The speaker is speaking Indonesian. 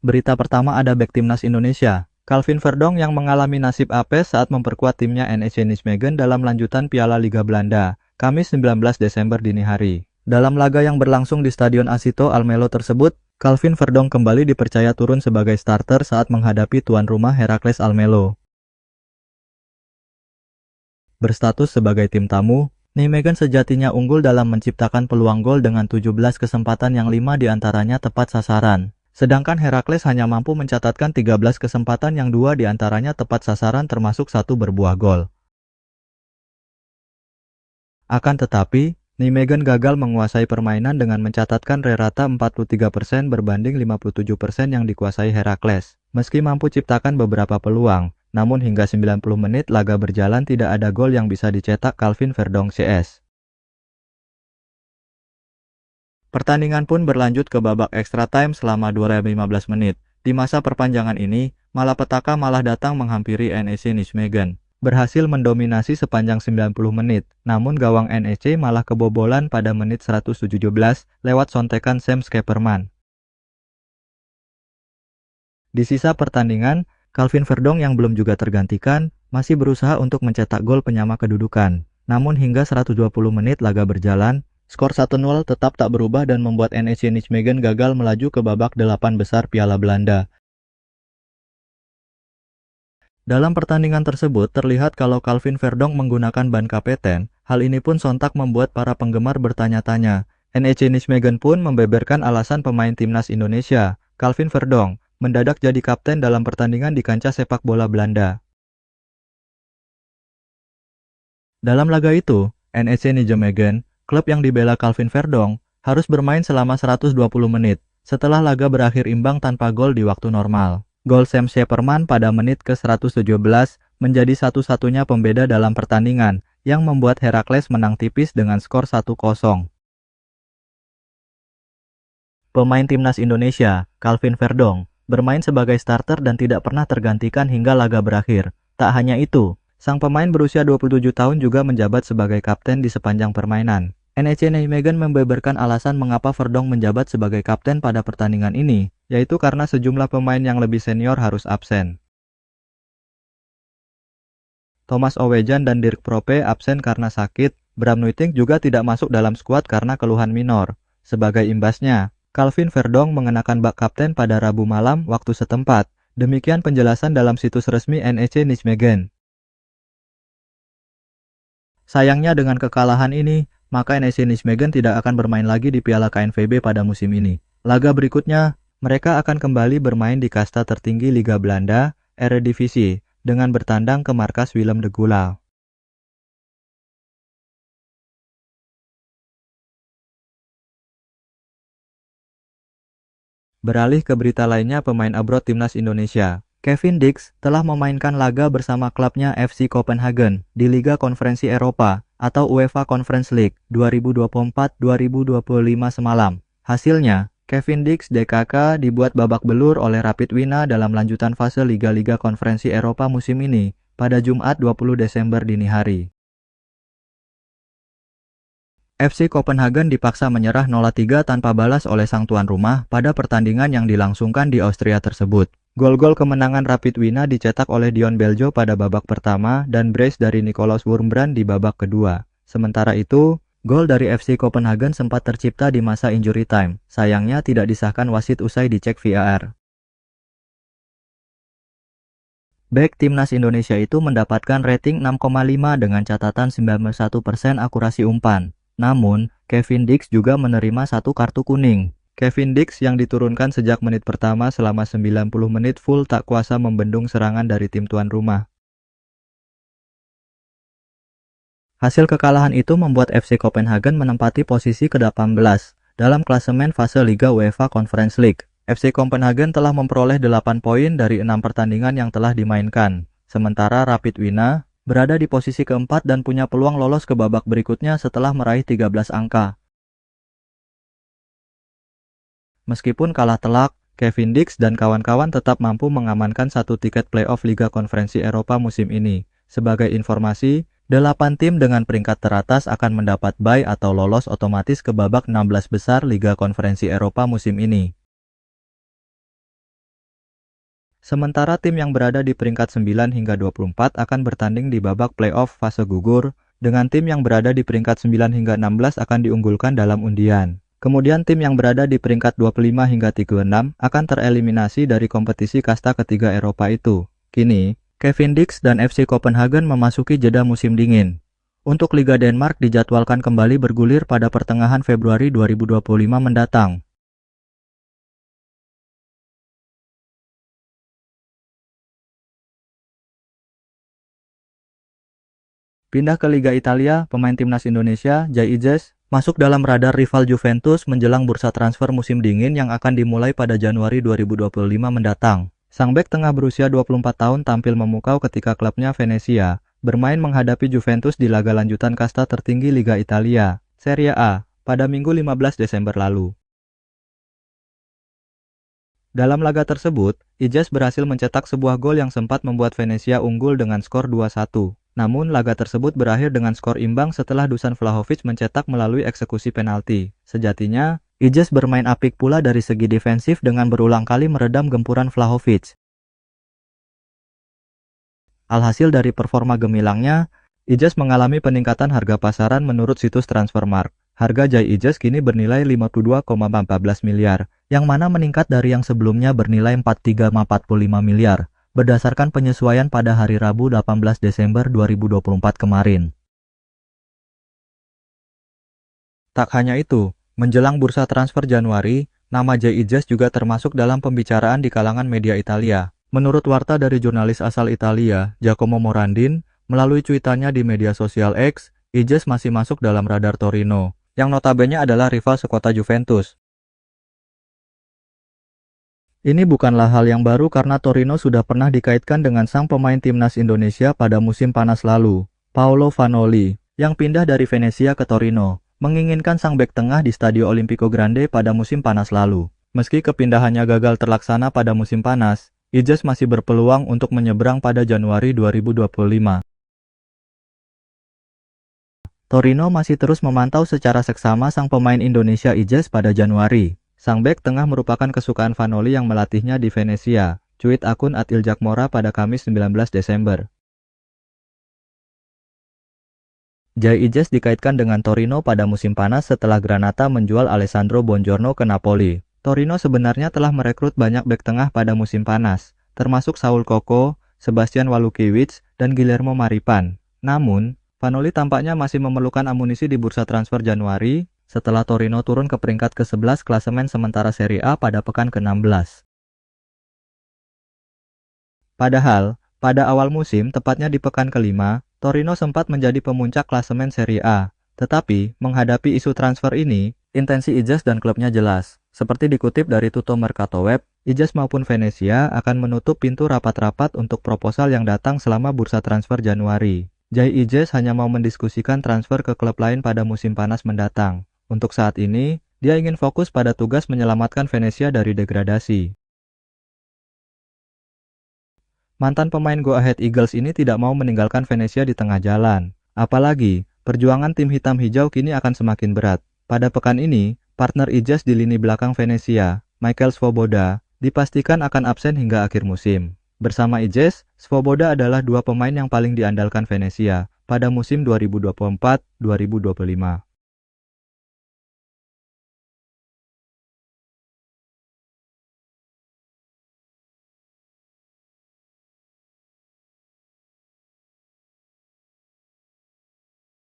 Berita pertama ada bek timnas Indonesia, Calvin Verdonk yang mengalami nasib apes saat memperkuat timnya NEC Nijmegen dalam lanjutan Piala Liga Belanda, Kamis 19 Desember dini hari. Dalam laga yang berlangsung di Stadion Acito Almelo tersebut, Calvin Verdonk kembali dipercaya turun sebagai starter saat menghadapi tuan rumah Heracles Almelo. Berstatus sebagai tim tamu, Nijmegen sejatinya unggul dalam menciptakan peluang gol dengan 17 kesempatan yang 5 diantaranya tepat sasaran. Sedangkan Heracles hanya mampu mencatatkan 13 kesempatan yang 2 diantaranya tepat sasaran termasuk 1 berbuah gol. Akan tetapi, Nijmegen gagal menguasai permainan dengan mencatatkan rata 43% berbanding 57% yang dikuasai Heracles. Meski mampu ciptakan beberapa peluang, namun hingga 90 menit laga berjalan tidak ada gol yang bisa dicetak Calvin Verdonk CS. Pertandingan pun berlanjut ke babak extra time selama 215 menit. Di masa perpanjangan ini, malapetaka malah datang menghampiri NEC Nijmegen. Berhasil mendominasi sepanjang 90 menit, namun gawang NEC malah kebobolan pada menit 117 lewat sontekan Sam Schepperman. Di sisa pertandingan, Calvin Verdonk yang belum juga tergantikan, masih berusaha untuk mencetak gol penyama kedudukan. Namun hingga 120 menit laga berjalan, skor 1-0 tetap tak berubah dan membuat NEC Nijmegen gagal melaju ke babak 8 besar Piala Belanda. Dalam pertandingan tersebut terlihat kalau Calvin Verdonk menggunakan ban kapten, hal ini pun sontak membuat para penggemar bertanya-tanya. NEC Nijmegen pun membeberkan alasan pemain timnas Indonesia, Calvin Verdonk, mendadak jadi kapten dalam pertandingan di kancah sepak bola Belanda. Dalam laga itu, NEC Nijmegen, klub yang dibela Calvin Verdonk, harus bermain selama 120 menit, setelah laga berakhir imbang tanpa gol di waktu normal. Gol Sam Schepperman pada menit ke-117 menjadi satu-satunya pembeda dalam pertandingan, yang membuat Heracles menang tipis dengan skor 1-0. Pemain timnas Indonesia, Calvin Verdonk, bermain sebagai starter dan tidak pernah tergantikan hingga laga berakhir. Tak hanya itu, sang pemain berusia 27 tahun juga menjabat sebagai kapten di sepanjang permainan. NEC Nijmegen membeberkan alasan mengapa Verdonk menjabat sebagai kapten pada pertandingan ini, yaitu karena sejumlah pemain yang lebih senior harus absen. Thomas Owejan dan Dirk Prope absen karena sakit, Bram Nuitink juga tidak masuk dalam skuad karena keluhan minor. Sebagai imbasnya, Calvin Verdonk mengenakan bak kapten pada Rabu malam waktu setempat. Demikian penjelasan dalam situs resmi NEC Nijmegen. Sayangnya dengan kekalahan ini, maka NEC Nijmegen tidak akan bermain lagi di Piala KNVB pada musim ini. Laga berikutnya, mereka akan kembali bermain di kasta tertinggi Liga Belanda, Eredivisie, dengan bertandang ke markas Willem de Goulau. Beralih ke berita lainnya, pemain abroad timnas Indonesia, Kevin Dix, telah memainkan laga bersama klubnya FC Copenhagen di Liga Konferensi Eropa atau UEFA Conference League 2024-2025 semalam. Hasilnya, Kevin Dix DKK dibuat babak belur oleh Rapid Wina dalam lanjutan fase Liga-Liga Konferensi Eropa musim ini pada Jumat 20 Desember dini hari. FC Copenhagen dipaksa menyerah 0-3 tanpa balas oleh sang tuan rumah pada pertandingan yang dilangsungkan di Austria tersebut. Gol-gol kemenangan Rapid Wina dicetak oleh Dion Beljo pada babak pertama dan brace dari Nicolaas Wurmbrand di babak kedua. Sementara itu, gol dari FC Copenhagen sempat tercipta di masa injury time. Sayangnya tidak disahkan wasit usai dicek VAR. Bek timnas Indonesia itu mendapatkan rating 6,5 dengan catatan 91% akurasi umpan. Namun, Kevin Dix juga menerima 1 kartu kuning. Kevin Dix yang diturunkan sejak menit pertama selama 90 menit full tak kuasa membendung serangan dari tim tuan rumah. Hasil kekalahan itu membuat FC Copenhagen menempati posisi ke-18 dalam klasemen fase Liga UEFA Conference League. FC Copenhagen telah memperoleh 8 poin dari 6 pertandingan yang telah dimainkan. Sementara Rapid Wina berada di posisi keempat dan punya peluang lolos ke babak berikutnya setelah meraih 13 angka. Meskipun kalah telak, Kevin Dix dan kawan-kawan tetap mampu mengamankan 1 tiket playoff Liga Konferensi Eropa musim ini. Sebagai informasi, 8 tim dengan peringkat teratas akan mendapat bye atau lolos otomatis ke babak 16 besar Liga Konferensi Eropa musim ini. Sementara tim yang berada di peringkat 9 hingga 24 akan bertanding di babak playoff fase gugur, dengan tim yang berada di peringkat 9 hingga 16 akan diunggulkan dalam undian. Kemudian tim yang berada di peringkat 25 hingga 36 akan tereliminasi dari kompetisi kasta ketiga Eropa itu. Kini, Kevin Dix dan FC Copenhagen memasuki jeda musim dingin. Untuk Liga Denmark dijadwalkan kembali bergulir pada pertengahan Februari 2025 mendatang. Pindah ke Liga Italia, pemain timnas Indonesia, Jai Ijes, masuk dalam radar rival Juventus menjelang bursa transfer musim dingin yang akan dimulai pada Januari 2025 mendatang. Sang bek tengah berusia 24 tahun tampil memukau ketika klubnya Venezia bermain menghadapi Juventus di laga lanjutan kasta tertinggi Liga Italia, Serie A, pada Minggu 15 Desember lalu. Dalam laga tersebut, Ijes berhasil mencetak sebuah gol yang sempat membuat Venezia unggul dengan skor 2-1. Namun, laga tersebut berakhir dengan skor imbang setelah Dusan Vlahovic mencetak melalui eksekusi penalti. Sejatinya, Ijes bermain apik pula dari segi defensif dengan berulang kali meredam gempuran Vlahovic. Alhasil dari performa gemilangnya, Ijes mengalami peningkatan harga pasaran menurut situs Transfermarkt. Harga Jai Ijes kini bernilai 52,14 miliar, yang mana meningkat dari yang sebelumnya bernilai 43,45 miliar. Berdasarkan penyesuaian pada hari Rabu 18 Desember 2024 kemarin. Tak hanya itu, menjelang bursa transfer Januari, nama Jai Ijes juga termasuk dalam pembicaraan di kalangan media Italia. Menurut warta dari jurnalis asal Italia, Giacomo Morandin, melalui cuitannya di media sosial X, Ijes masih masuk dalam radar Torino, yang notabene adalah rival sekota Juventus. Ini bukanlah hal yang baru karena Torino sudah pernah dikaitkan dengan sang pemain timnas Indonesia pada musim panas lalu, Paolo Vanoli, yang pindah dari Venezia ke Torino, menginginkan sang bek tengah di Stadio Olimpico Grande pada musim panas lalu. Meski kepindahannya gagal terlaksana pada musim panas, Ijes masih berpeluang untuk menyeberang pada Januari 2025. Torino masih terus memantau secara seksama sang pemain Indonesia Ijes pada Januari. Sang bek tengah merupakan kesukaan Vanoli yang melatihnya di Venezia, cuit akun @iljakmora pada Kamis 19 Desember. Jai Ijes dikaitkan dengan Torino pada musim panas setelah Granata menjual Alessandro Buongiorno ke Napoli. Torino sebenarnya telah merekrut banyak bek tengah pada musim panas, termasuk Saul Coco, Sebastian Walukiewicz, dan Guillermo Maripan. Namun, Vanoli tampaknya masih memerlukan amunisi di bursa transfer Januari, setelah Torino turun ke peringkat ke-11 klasemen sementara Serie A pada pekan ke-16. Padahal, pada awal musim, tepatnya di pekan ke-5, Torino sempat menjadi pemuncak klasemen Serie A. Tetapi, menghadapi isu transfer ini, intensi Ijes dan klubnya jelas. Seperti dikutip dari Tutto Mercato Web, Ijes maupun Venezia akan menutup pintu rapat-rapat untuk proposal yang datang selama bursa transfer Januari. Jai Ijes hanya mau mendiskusikan transfer ke klub lain pada musim panas mendatang. Untuk saat ini, dia ingin fokus pada tugas menyelamatkan Venezia dari degradasi. Mantan pemain Go Ahead Eagles ini tidak mau meninggalkan Venezia di tengah jalan. Apalagi, perjuangan tim hitam hijau kini akan semakin berat. Pada pekan ini, partner Ijes di lini belakang Venezia, Michael Svoboda, dipastikan akan absen hingga akhir musim. Bersama Ijes, Svoboda adalah dua pemain yang paling diandalkan Venezia pada musim 2024-2025.